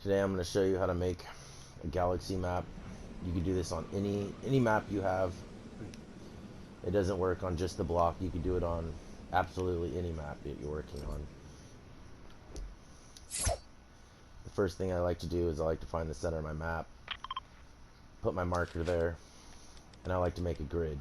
Today I'm going to show you how to make a galaxy map. You can do this on any map you have. It doesn't work on just the block. You can do it on absolutely any map that you're working on. The first thing I like to do is I like to find the center of my map, put my marker there, and I like to make a grid.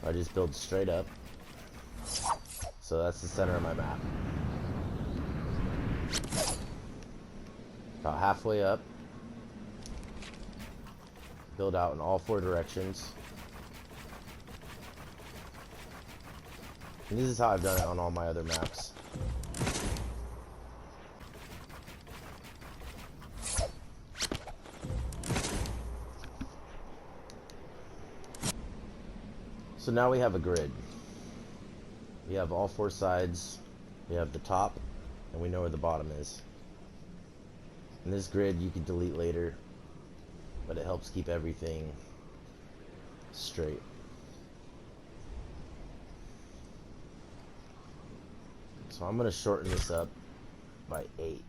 I just build straight up. So that's the center of my map. About halfway up, build out in all four directions. And this is how I've done it on all my other maps. So now we have a grid. We have all four sides, we have the top, and we know where the bottom is. And this grid you can delete later, but it helps keep everything straight. So I'm going to shorten this up by 8.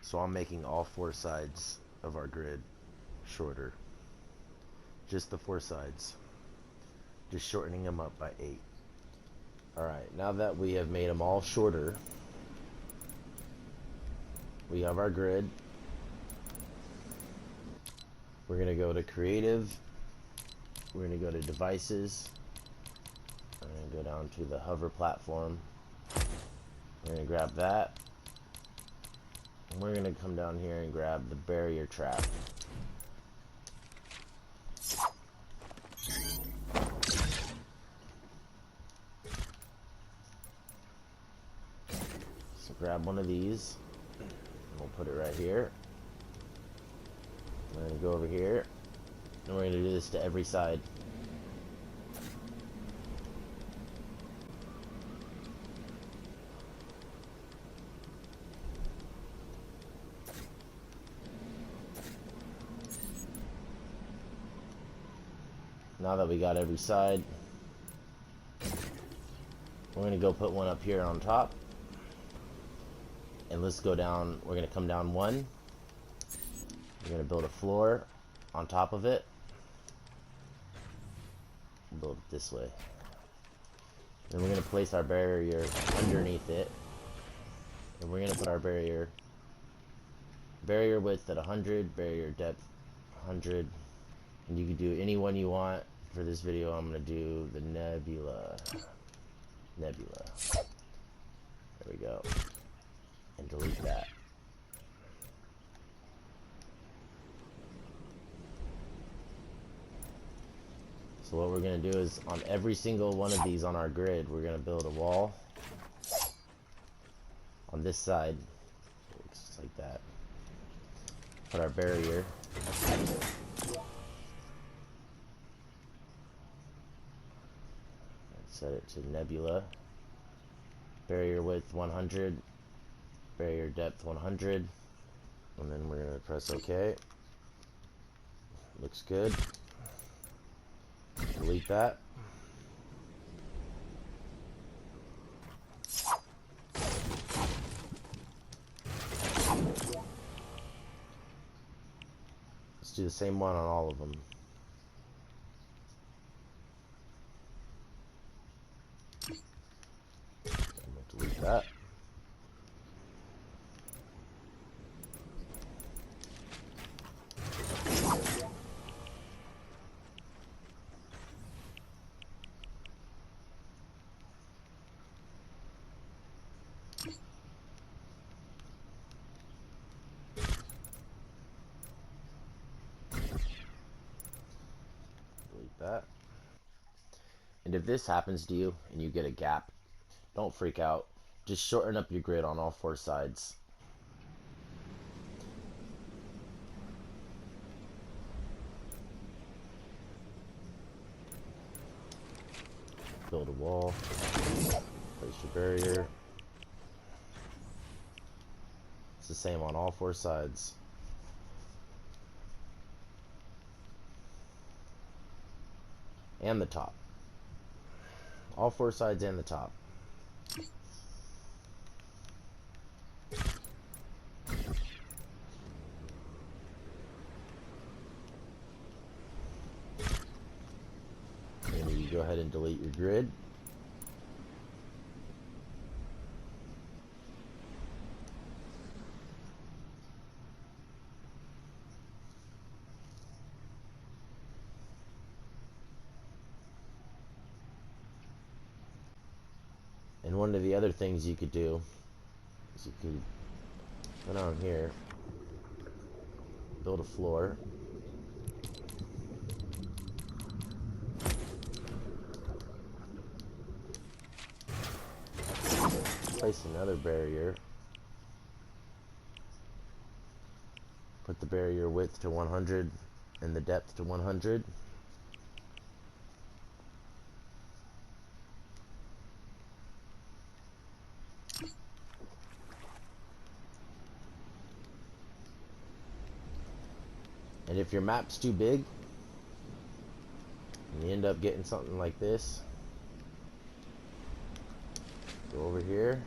So I'm making all four sides of our grid shorter. Just the four sides. Just shortening them up by 8. Alright, now that we have made them all shorter, we have our grid. We're going to go to creative. We're going to go to devices. We're going to go down to the hover platform. We're going to grab that. And we're going to come down here and grab the barrier trap. So grab one of these. And we'll put it right here. We're going to go over here. And we're going to do this to every side. Now that we got every side, we're going to go put one up here on top. And let's go down, we're going to come down one. We're going to build a floor on top of it. Build it this way. Then we're going to place our barrier underneath it. And we're going to put our barrier width at 100, barrier depth 100. And you can do any one you want. For this video, I'm going to do the nebula. There we go. And delete that. So what we're going to do is on every single one of these on our grid, we're going to build a wall on this side. Just like that. Put our barrier. Set it to nebula. Barrier width 100. Barrier depth 100. And then we're going to press OK. Looks good. Delete that. Let's do the same one on all of them. Delete that. Delete that. And if this happens to you and you get a gap, don't freak out. Just shorten up your grid on all four sides. build a wall, place Place your barrier. It's the same on all four sides. And the top. All four sides and the top. And you go ahead and delete your grid. And one of the other things you could do is you could go down here, build a floor, place another barrier, put the barrier width to 100 and the depth to 100. And if your map's too big, and you end up getting something like this, go over here,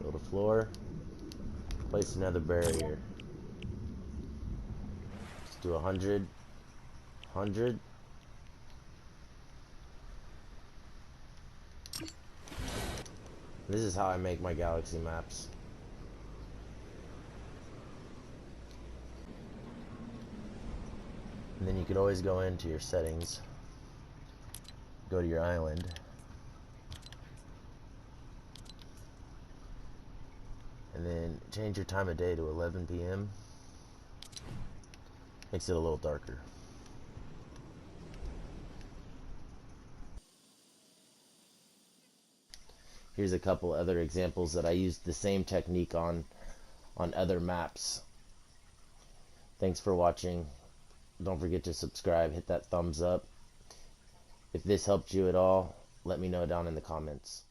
build a floor, place another barrier. Just do 100, 100. This is how I make my galaxy maps. And then you could always go into your settings, go to your island, and then change your time of day to 11 p.m. Makes it a little darker. Here's a couple other examples that I used the same technique on other maps. Thanks for watching. Don't forget to subscribe, hit that thumbs up. If this helped you at all, let me know down in the comments.